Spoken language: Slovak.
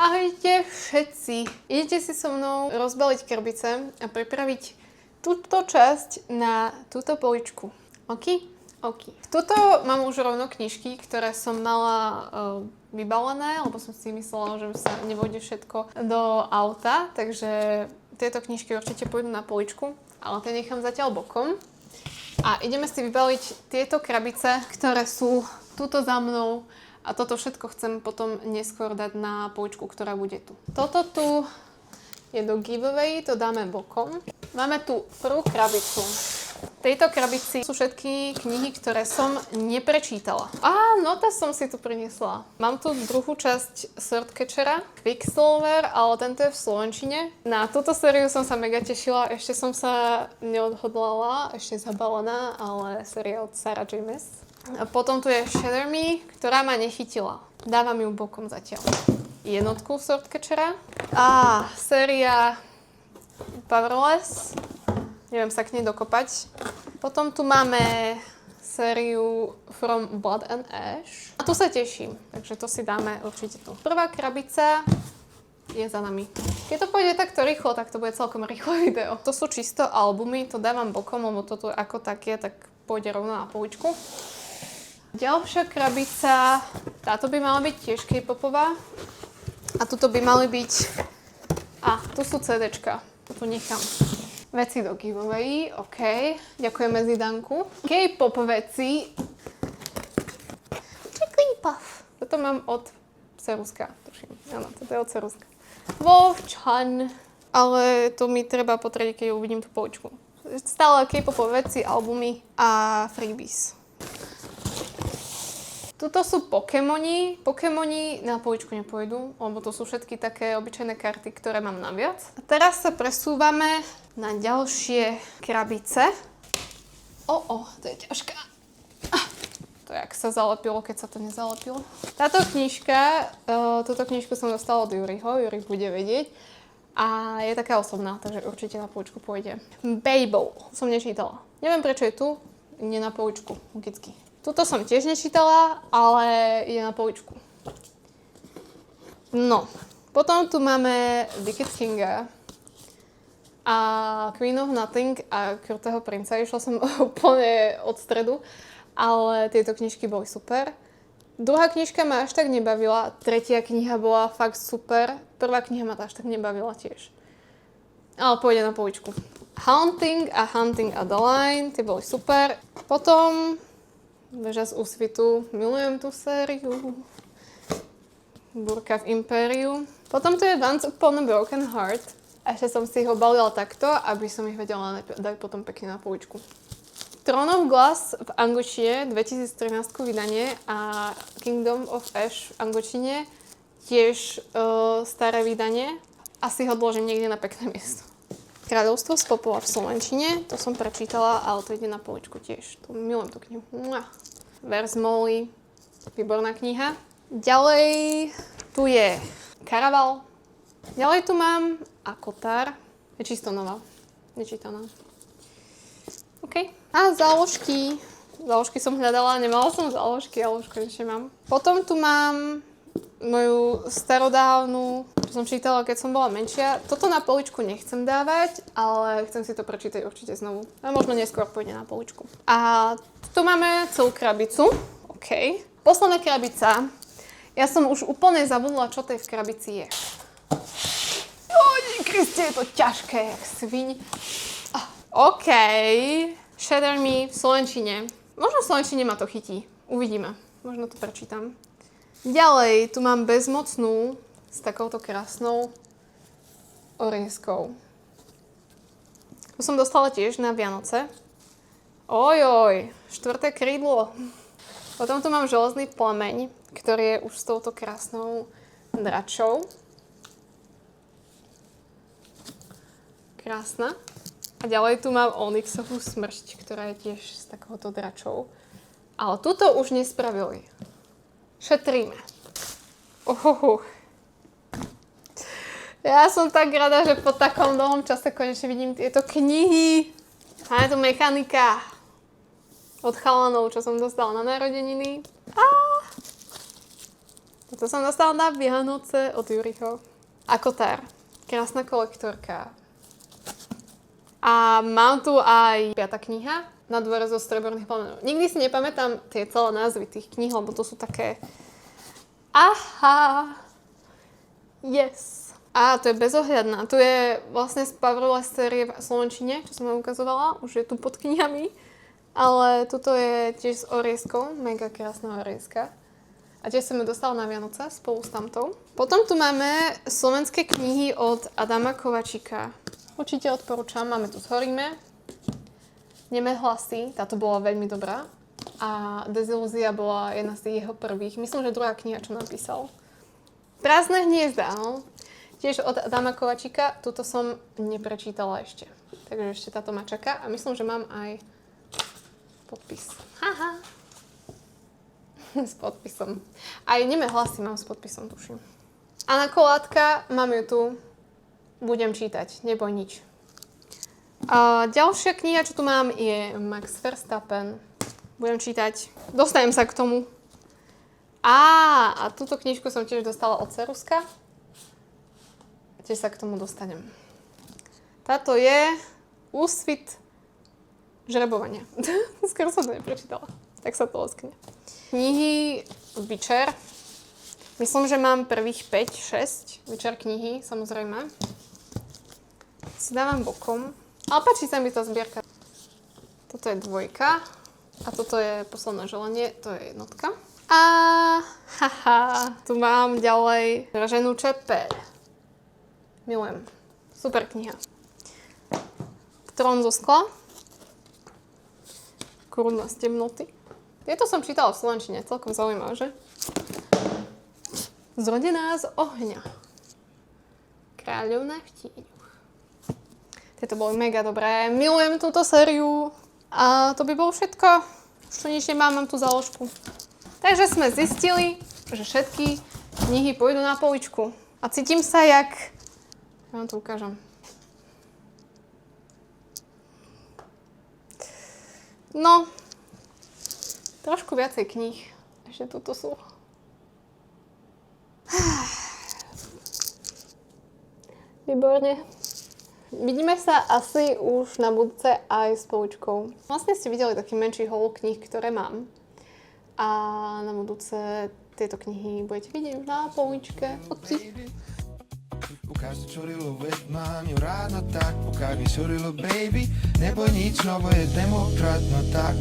Ahojte všetci! Idete si so mnou rozbaliť krbice a pripraviť túto časť na túto poličku. OK? OK. Tuto mám už rovno knižky, ktoré som mala vybalené, lebo som si myslela, že sa nevôjde všetko do auta, takže tieto knižky určite pôjdu na poličku, ale tie nechám zatiaľ bokom. A ideme si vybaliť tieto krabice, ktoré sú tuto za mnou. A toto všetko chcem potom neskôr dať na poličku, ktorá bude tu. Toto tu je do giveaway, to dáme bokom. Máme tu prvú krabicu. V tejto krabici sú všetky knihy, ktoré som neprečítala. Notes som si tu priniesla. Mám tu druhú časť Swordcatchera, Quicksilver, ale tento je v slovenčine. Na túto sériu som sa mega tešila, ešte som sa neodhodlala, ešte zabalená, ale séria od Sarah J. Maas. A potom tu je Shatter Me, ktorá ma nechytila. Dávam ju bokom zatiaľ. Jednotku Swordcatchera. Séria Powerless. Neviem sa k nej dokopať. Potom tu máme sériu From Blood and Ash. A tu sa teším, takže to si dáme určite tu. Prvá krabica je za nami. Keď to pôjde takto rýchlo, tak to bude celkom rýchle video. To sú čisto albumy, to dávam bokom, lebo toto ako tak je, tak pôjde rovno na poličku. Ďalšia krabica, táto by mala byť tiež K-popová. A tuto by mali byť, tu sú CDčka, tu nechám. Veci do giveaway, OK. Ďakujeme Zidanku. K-pop veci. K-pop. Toto mám od Ceruska, tuším. Áno, toto je od Ceruska. Vovčan. Ale to mi treba potrieť, keď uvidím tú poličku. Stále K-popové veci, albumy a freebies. Tuto sú Pokémoni. Pokémoni na poličku nepôjdu, lebo to sú všetky také obyčajné karty, ktoré mám naviac. A teraz sa presúvame na ďalšie krabice. To je ťažká. To je, ak sa zalepilo, keď sa to nezalepilo. Táto knižka, túto knižku som dostala od Juriho, Juri bude vedieť. A je taká osobná, takže určite na poličku pôjde. Babel som nečítala. Neviem, prečo je tu, nie na poličku, logicky. Tuto som tiež nečítala, ale je na poličku. No, potom tu máme Wicked Kinga a Queen of Nothing a Krutého princa. Išla som úplne od stredu, ale tieto knižky boli super. Druhá knižka ma až tak nebavila, tretia kniha bola fakt super, prvá kniha ma až tak nebavila tiež. Ale pôjde na poličku. Hunting Adeline, tie boli super. Potom Veža z úsvitu, milujem tú sériu. Búrka v Impériu. Potom tu je Once Upon a Broken Heart. Ešte som si ho balila takto, aby som ich vedela dať potom pekne na poličku. Throne of Glass v angličtine, 2013 vydanie a Kingdom of Ash v angličtine, tiež staré vydanie. Asi ho odložím niekde na pekné miesto. Kráľovstvo z popova v slovenčine, to som prečítala, ale to ide na poličku tiež. Milujem tú knihu. Vers Molly, výborná kniha. Ďalej tu je Karaval. Ďalej tu mám Akotar. Je čisto nová, nečítaná. OK. A záložky. Záložky som hľadala, nemala som záložky, ale už konečne mám. Potom tu mám moju starodávnu, čo som čítala, keď som bola menšia. Toto na poličku nechcem dávať, ale chcem si to prečítať určite znovu. A možno neskôr pôjde na poličku. A tu máme celú krabicu. OK. Posledná krabica. Ja som už úplne zabudla, čo to v krabici je. Kriste, je to ťažké, jak sviň. OK. Shatter Me v slovenčine. Možno v slovenčine ma to chytí. Uvidíme. Možno to prečítam. Ďalej, tu mám Bezmocnú s takouto krásnou orieskou. Tu som dostala tiež na Vianoce. Štvrté krídlo. Potom tu mám Železný plameň, ktorý je už s touto krásnou dračou. Krásna. A ďalej tu mám Onyxovú smršť, ktorá je tiež s takouto dračou. Ale túto už nespravili. Šetríme. Ja som tak rada, že po takom dlhom čase konečne vidím tieto knihy. A je tu Mechanika od chalanov, čo som dostala na narodeniny. To som dostala na Vianoce od Juriho. A Kotár. Krásna kolektorka. A mám tu aj 5. kniha Na dvore zo streborných plamenov. Nikdy si nepamätám tie celé názvy tých kníh, lebo to sú také... Aha! Yes! A to je bezohľadná. Tu je vlastne z Powerless série v slovenčine, čo som vám ukazovala. Už je tu pod knihami. Ale tuto je tiež s orieskou. Mega krásna orieska. A tiež som ju dostala na Vianoce spolu s tamtou. Potom tu máme slovenské knihy od Adama Kovačíka. Určite odporúčam. Máme tu Zhoríme, Neme hlasy, táto bola veľmi dobrá. A Dezilúzia bola jedna z jeho prvých. Myslím, že druhá kniha, čo napísal. Prázdne hniezda, no. Tiež od Adama Kovačíka. Tuto som neprečítala ešte. Takže ešte táto ma čaká. A myslím, že mám aj podpis. Haha. S podpisom. Aj Neme hlasy mám s podpisom, tuším. Anna Kolátka, mám ju tu. Budem čítať, neboj nič. A ďalšia kniha, čo tu mám, je Max Verstappen. Budem čítať. Dostanem sa k tomu. A túto knižku som tiež dostala od Ceruska. Tiež sa k tomu dostanem. Táto je Úsvit žrebovania. Skoro som to neprečítala. Tak sa to oskne. Knihy Witcher. Myslím, že mám prvých 5-6 Witcher knihy, samozrejme. Si dávam bokom. Ale páči sa mi tá zbierka. Toto je 2. A toto je Posledné želanie, to je 1. A haha, tu mám ďalej Draženu Čepel. Milujem. Super kniha. Trón zo skla. Koruna z temnoty. Tieto som čítala v slovenčine, celkom zaujímavé, že? Zrodená z ohňa. Kráľovná v tieňoch. Tieto boli mega dobré. Milujem túto sériu. A to by bolo všetko. Už tu nič nemám, mám tú záložku. Takže sme zistili, že všetky knihy pôjdu na poličku. A cítim sa jak... Ja vám to ukážem. No... Trošku viacej kníh. Ešte tuto sú. Výborne. Vidíme sa asi už na budúce aj s poličkou. Vlastne ste videli taký menší haul kníh, ktoré mám. A na budúce tieto knihy budete vidieť na poličke. Ukáž to čurilo, veď mám ju rád, no tak. Ukáž mi čurilo, baby. Neboj nič, no bo je demokrat, no tak.